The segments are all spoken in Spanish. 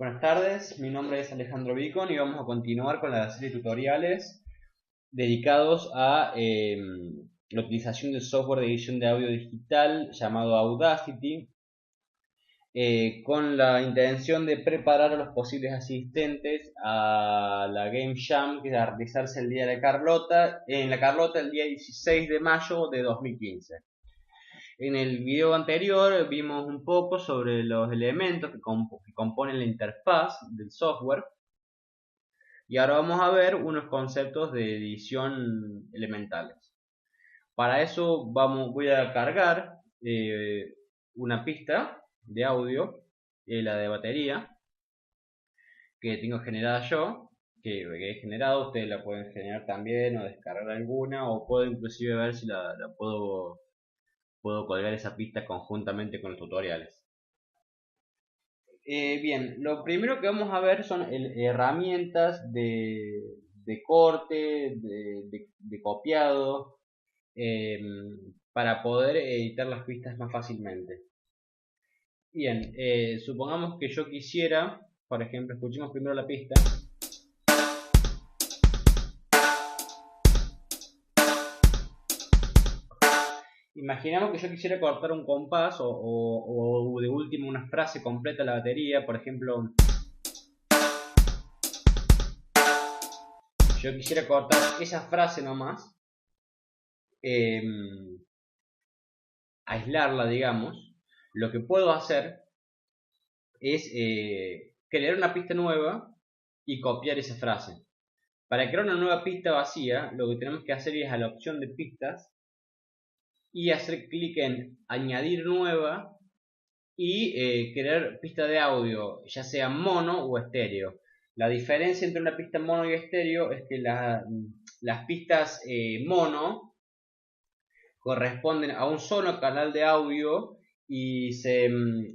Buenas tardes, mi nombre es Alejandro Vicon y vamos a continuar con la serie de tutoriales dedicados a la utilización del software de edición de audio digital llamado Audacity, con la intención de preparar a los posibles asistentes a la Game Jam que va a realizarse el día de Carlota, en la Carlota el día 16 de mayo de 2015. En el video anterior vimos un poco sobre los elementos que componen la interfaz del software y ahora vamos a ver unos conceptos de edición elementales. Para eso voy a cargar una pista de audio, la de batería, que tengo generada yo, que he generado. Ustedes la pueden generar también o descargar alguna, o puedo inclusive ver si la puedo colgar esa pista conjuntamente con los tutoriales. Bien, lo primero que vamos a ver son herramientas de corte, de copiado, para poder editar las pistas más fácilmente. Bien, supongamos que yo quisiera, por ejemplo, escuchemos primero la pista. Imaginamos que yo quisiera cortar un compás o de último una frase completa de la batería. Por ejemplo, yo quisiera cortar esa frase nomás, aislarla, digamos. Lo que puedo hacer es crear una pista nueva y copiar esa frase. Para crear una nueva pista vacía, lo que tenemos que hacer es a la opción de pistas y hacer clic en añadir nueva y crear pista de audio, ya sea mono o estéreo. La diferencia entre una pista mono y estéreo es que las pistas mono corresponden a un solo canal de audio y se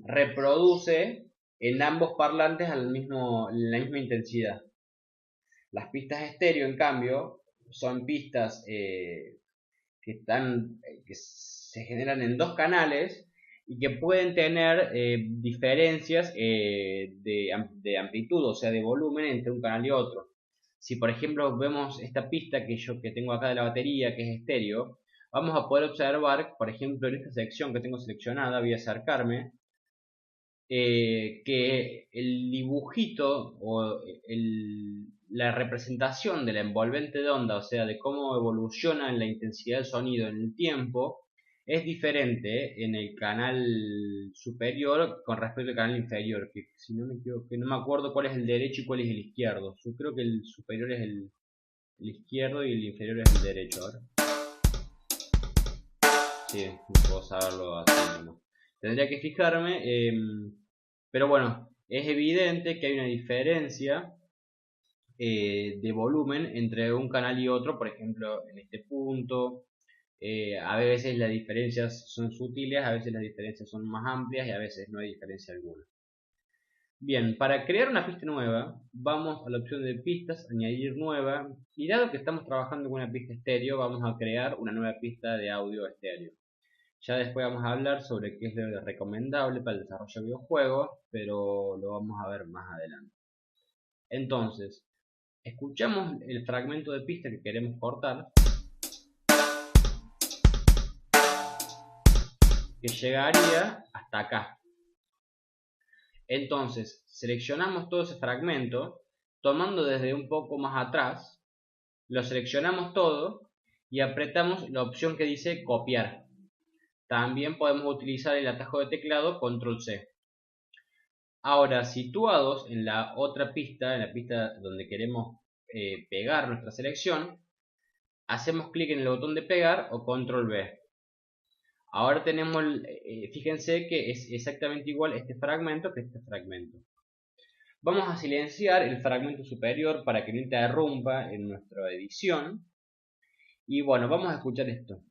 reproduce en ambos parlantes en la misma intensidad. Las pistas estéreo, en cambio, son pistas que se generan en dos canales y que pueden tener diferencias de amplitud, o sea, de volumen entre un canal y otro. Si por ejemplo vemos esta pista que tengo acá de la batería, que es estéreo, vamos a poder observar, por ejemplo, en esta sección que tengo seleccionada, voy a acercarme, que el dibujito o la representación de la envolvente de onda, o sea, de cómo evoluciona la intensidad del sonido en el tiempo, es diferente en el canal superior con respecto al canal inferior, que si no me equivoco, que no me acuerdo cuál es el derecho y cuál es el izquierdo. Yo creo que el superior es el izquierdo y el inferior es el derecho. Ahora sí, no puedo saberlo así, ¿no? Tendría que fijarme, pero bueno, es evidente que hay una diferencia de volumen entre un canal y otro. Por ejemplo, en este punto, a veces las diferencias son sutiles, a veces las diferencias son más amplias y a veces no hay diferencia alguna. Bien, para crear una pista nueva, vamos a la opción de pistas, añadir nueva, y dado que estamos trabajando con una pista estéreo, vamos a crear una nueva pista de audio estéreo. Ya después vamos a hablar sobre qué es lo recomendable para el desarrollo de videojuegos, pero lo vamos a ver más adelante. Entonces, escuchamos el fragmento de pista que queremos cortar, que llegaría hasta acá. Entonces, seleccionamos todo ese fragmento, tomando desde un poco más atrás, lo seleccionamos todo y apretamos la opción que dice copiar. También podemos utilizar el atajo de teclado Control C. Ahora, situados en la otra pista, en la pista donde queremos pegar nuestra selección, hacemos clic en el botón de pegar o Control V. Ahora tenemos, fíjense que es exactamente igual este fragmento que este fragmento. Vamos a silenciar el fragmento superior para que no interrumpa en nuestra edición. Y bueno, vamos a escuchar esto.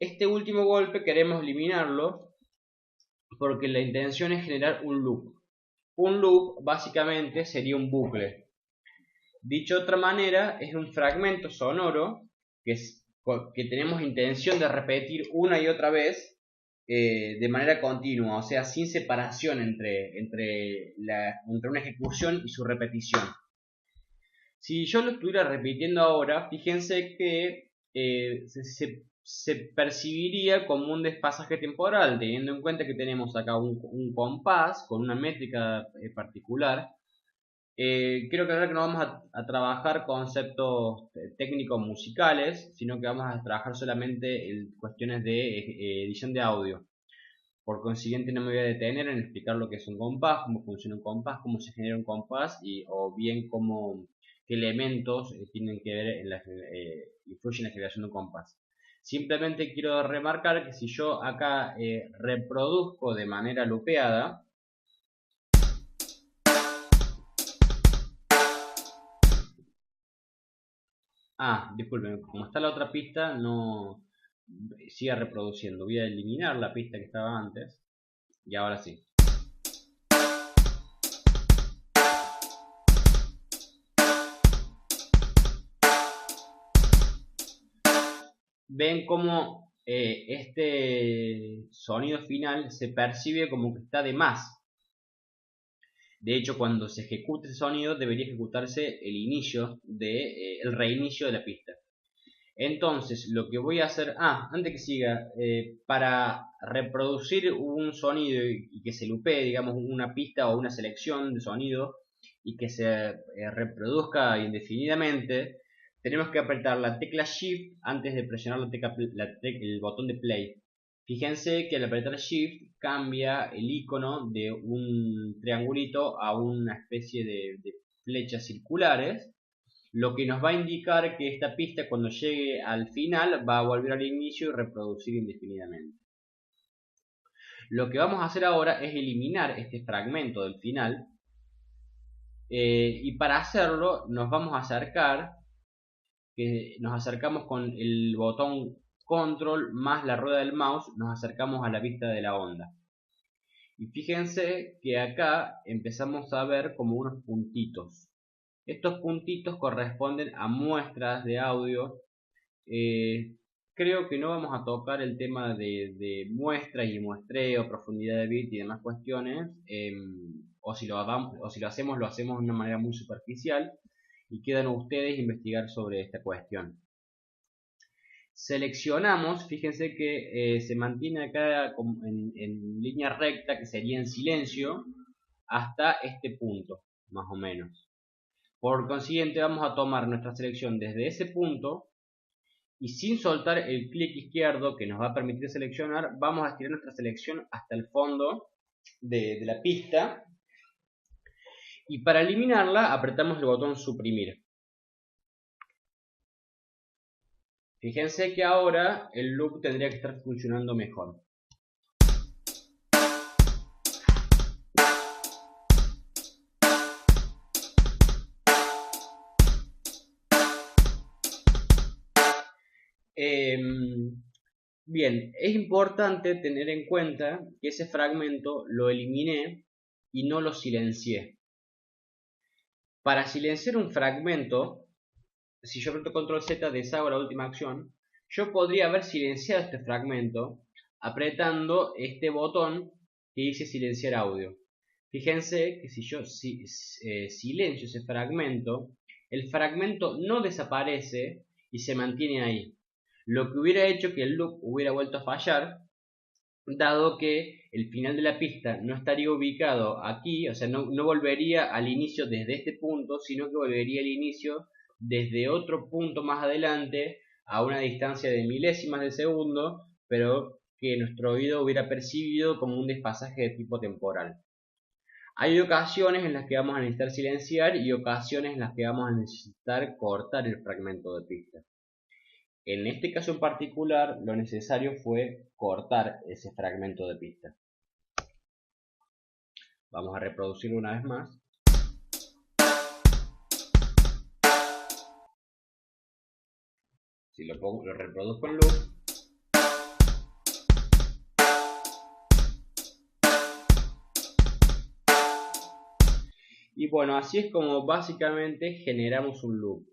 Este último golpe queremos eliminarlo porque la intención es generar un loop. Un loop básicamente sería un bucle. Dicho de otra manera, es un fragmento sonoro que que tenemos intención de repetir una y otra vez de manera continua, o sea, sin separación entre una ejecución y su repetición. Si yo lo estuviera repitiendo ahora, fíjense que se percibiría como un desfasaje temporal, teniendo en cuenta que tenemos acá un compás con una métrica particular. Quiero aclarar que no vamos a trabajar conceptos técnicos musicales, sino que vamos a trabajar solamente en cuestiones de edición de audio. Por consiguiente, no me voy a detener en explicar lo que es un compás, cómo funciona un compás, cómo se genera un compás o bien qué elementos tienen que ver influyen en la generación de un compás. Simplemente quiero remarcar que si yo acá reproduzco de manera lupeada, disculpen, como está la otra pista, no sigue reproduciendo. Voy a eliminar la pista que estaba antes. Y ahora sí. Ven cómo este sonido final se percibe como que está de más. De hecho, cuando se ejecuta ese sonido, debería ejecutarse el inicio el reinicio de la pista. Entonces, lo que voy a hacer, antes que siga, para reproducir un sonido y que se lupee, digamos, una pista o una selección de sonido y que se reproduzca indefinidamente, tenemos que apretar la tecla Shift antes de presionar el botón de play. Fíjense que al apretar Shift cambia el icono de un triangulito a una especie de flechas circulares, lo que nos va a indicar que esta pista cuando llegue al final va a volver al inicio y reproducir indefinidamente. Lo que vamos a hacer ahora es eliminar este fragmento del final y para hacerlo nos vamos a acercamos con el botón Control más la rueda del mouse, nos acercamos a la vista de la onda. Y fíjense que acá empezamos a ver como unos puntitos. Estos puntitos corresponden a muestras de audio. Creo que no vamos a tocar el tema de muestras y muestreo, profundidad de bit y demás cuestiones. O si lo hacemos, lo hacemos de una manera muy superficial. Y quedan ustedes investigar sobre esta cuestión. Seleccionamos, fíjense que se mantiene acá en línea recta, que sería en silencio, hasta este punto, más o menos. Por consiguiente, vamos a tomar nuestra selección desde ese punto y sin soltar el clic izquierdo que nos va a permitir seleccionar, vamos a estirar nuestra selección hasta el fondo de la pista. Y para eliminarla, apretamos el botón suprimir. Fíjense que ahora el loop tendría que estar funcionando mejor. Bien, es importante tener en cuenta que ese fragmento lo eliminé y no lo silencié. Para silenciar un fragmento, si yo aprieto Control Z, deshago la última acción, yo podría haber silenciado este fragmento apretando este botón que dice silenciar audio. Fíjense que si yo silencio ese fragmento, el fragmento no desaparece y se mantiene ahí. Lo que hubiera hecho que el loop hubiera vuelto a fallar, dado que el final de la pista no estaría ubicado aquí, o sea, no volvería al inicio desde este punto, sino que volvería al inicio desde otro punto más adelante a una distancia de milésimas de segundo, pero que nuestro oído hubiera percibido como un desfasaje de tipo temporal. Hay ocasiones en las que vamos a necesitar silenciar y ocasiones en las que vamos a necesitar cortar el fragmento de pista. En este caso en particular, lo necesario fue cortar ese fragmento de pista. Vamos a reproducirlo una vez más. Si lo reproduzco en loop. Y bueno, así es como básicamente generamos un loop.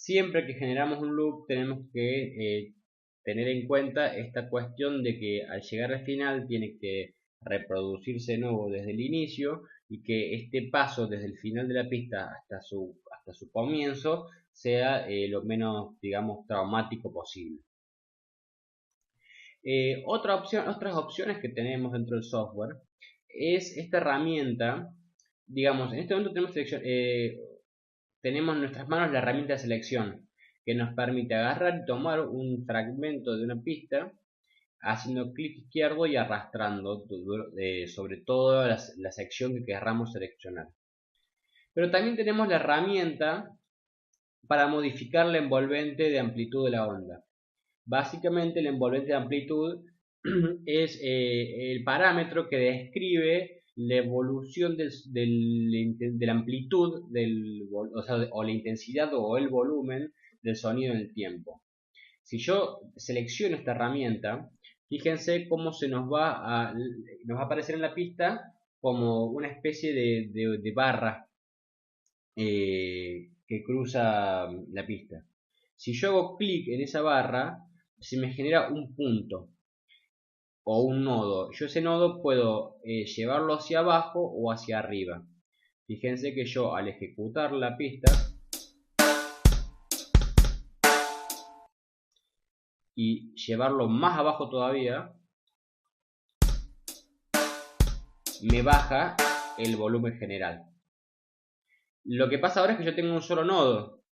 Siempre que generamos un loop tenemos que tener en cuenta esta cuestión de que al llegar al final tiene que reproducirse de nuevo desde el inicio y que este paso desde el final de la pista hasta su comienzo sea lo menos, digamos, traumático posible. Otras opciones que tenemos dentro del software es esta herramienta. Digamos, en este momento tenemos en nuestras manos la herramienta de selección, que nos permite agarrar y tomar un fragmento de una pista haciendo clic izquierdo y arrastrando sobre toda la sección que querramos seleccionar. Pero también tenemos la herramienta para modificar la envolvente de amplitud de la onda. Básicamente la envolvente de amplitud es el parámetro que describe la evolución de la amplitud o la intensidad o el volumen del sonido en el tiempo. Si yo selecciono esta herramienta, fíjense cómo nos va a aparecer en la pista como una especie de barra que cruza la pista. Si yo hago clic en esa barra, se me genera un punto o un nodo. Yo ese nodo puedo llevarlo hacia abajo o hacia arriba. Fíjense que yo al ejecutar la pista y llevarlo más abajo todavía, me baja el volumen general. Lo que pasa ahora es que yo tengo un solo nodo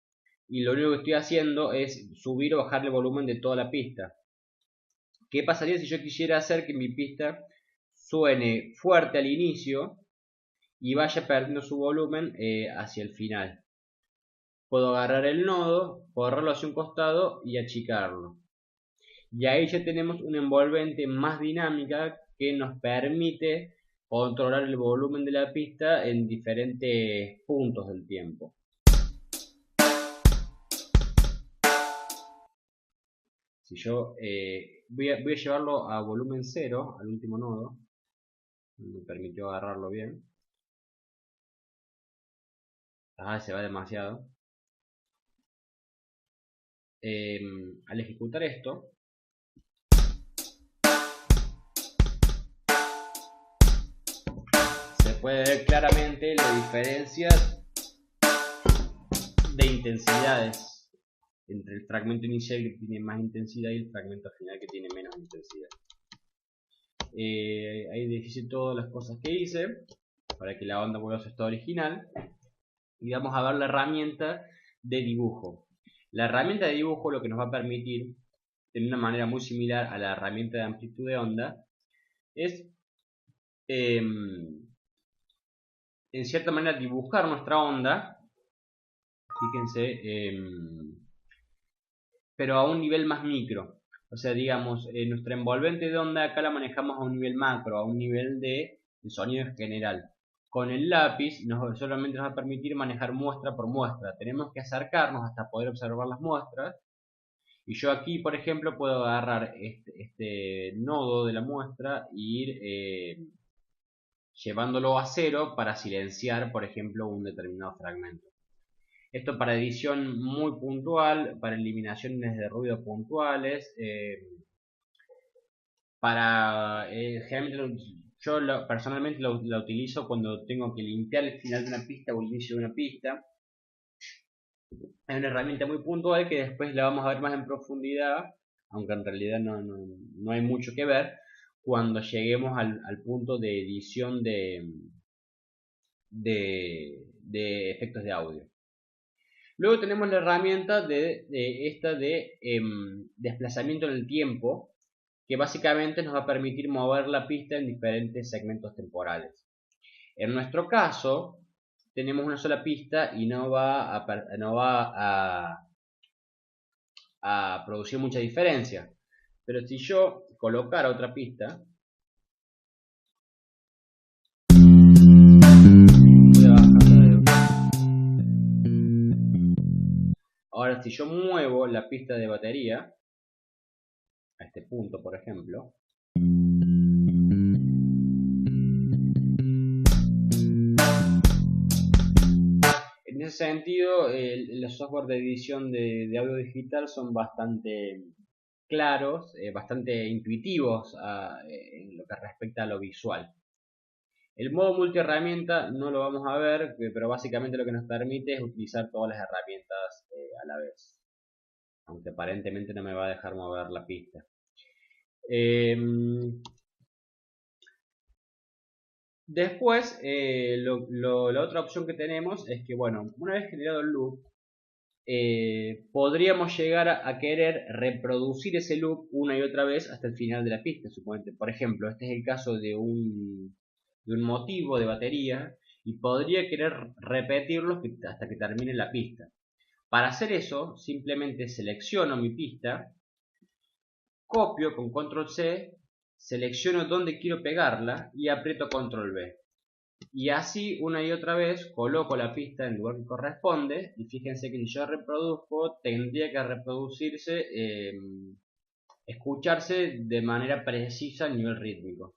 y lo único que estoy haciendo es subir o bajar el volumen de toda la pista. ¿Qué pasaría si yo quisiera hacer que mi pista suene fuerte al inicio y vaya perdiendo su volumen hacia el final? Puedo agarrar el nodo, correrlo hacia un costado y achicarlo. Y ahí ya tenemos una envolvente más dinámica que nos permite controlar el volumen de la pista en diferentes puntos del tiempo. Si yo voy a llevarlo a volumen 0, al último nodo, me permitió agarrarlo bien. Se va demasiado. Al ejecutar esto, se puede ver claramente la diferencia de intensidades entre el fragmento inicial que tiene más intensidad y el fragmento final que tiene menos intensidad. Ahí dejé todas las cosas que hice para que la onda vuelva a su estado original y vamos a ver la herramienta de dibujo. La herramienta de dibujo lo que nos va a permitir, de una manera muy similar a la herramienta de amplitud de onda, es en cierta manera dibujar nuestra onda, fíjense, pero a un nivel más micro. O sea, digamos, nuestra envolvente de onda acá la manejamos a un nivel macro, a un nivel de sonido en general. Con el lápiz solamente nos va a permitir manejar muestra por muestra. Tenemos que acercarnos hasta poder observar las muestras. Y yo aquí, por ejemplo, puedo agarrar este nodo de la muestra e ir llevándolo a 0 para silenciar, por ejemplo, un determinado fragmento. Esto para edición muy puntual, para eliminaciones de ruido puntuales, generalmente yo personalmente la utilizo cuando tengo que limpiar el final de una pista o el inicio de una pista. Es una herramienta muy puntual que después la vamos a ver más en profundidad, aunque en realidad no hay mucho que ver, cuando lleguemos al punto de edición de efectos de audio. Luego tenemos la herramienta de desplazamiento en el tiempo, que básicamente nos va a permitir mover la pista en diferentes segmentos temporales. En nuestro caso, tenemos una sola pista y no va a producir mucha diferencia. Pero si yo colocara otra pista, ahora si yo muevo la pista de batería a este punto, por ejemplo, en ese ese sentido, los software de edición de audio digital son bastante claros, bastante intuitivos en lo que respecta a lo visual. El modo multiherramienta no lo vamos a ver, pero básicamente lo que nos permite es utilizar todas las herramientas a la vez. Aunque aparentemente no me va a dejar mover la pista. Después, la otra opción que tenemos es que, bueno, una vez generado el loop, podríamos llegar a querer reproducir ese loop una y otra vez hasta el final de la pista, suponete. Por ejemplo, este es el caso de un motivo de batería y podría querer repetirlo hasta que termine la pista. Para hacer eso, simplemente selecciono mi pista, copio con control C, selecciono dónde quiero pegarla y aprieto control V. Y así una y otra vez coloco la pista en el lugar que corresponde. Y fíjense que si yo reproduzco, tendría que reproducirse, escucharse de manera precisa a nivel rítmico.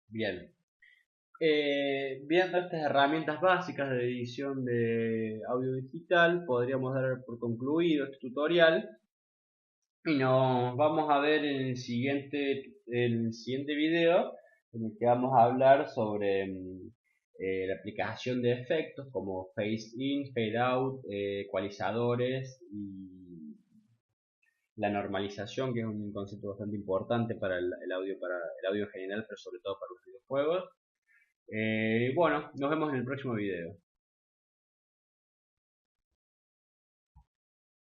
Bien. Viendo estas herramientas básicas de edición de audio digital, podríamos dar por concluido este tutorial y nos vamos a ver en el siguiente video, en el que vamos a hablar sobre la aplicación de efectos como Phase In, Fade Out, ecualizadores y la normalización, que es un concepto bastante importante para el audio en general, pero sobre todo para los videojuegos. Bueno, nos vemos en el próximo video.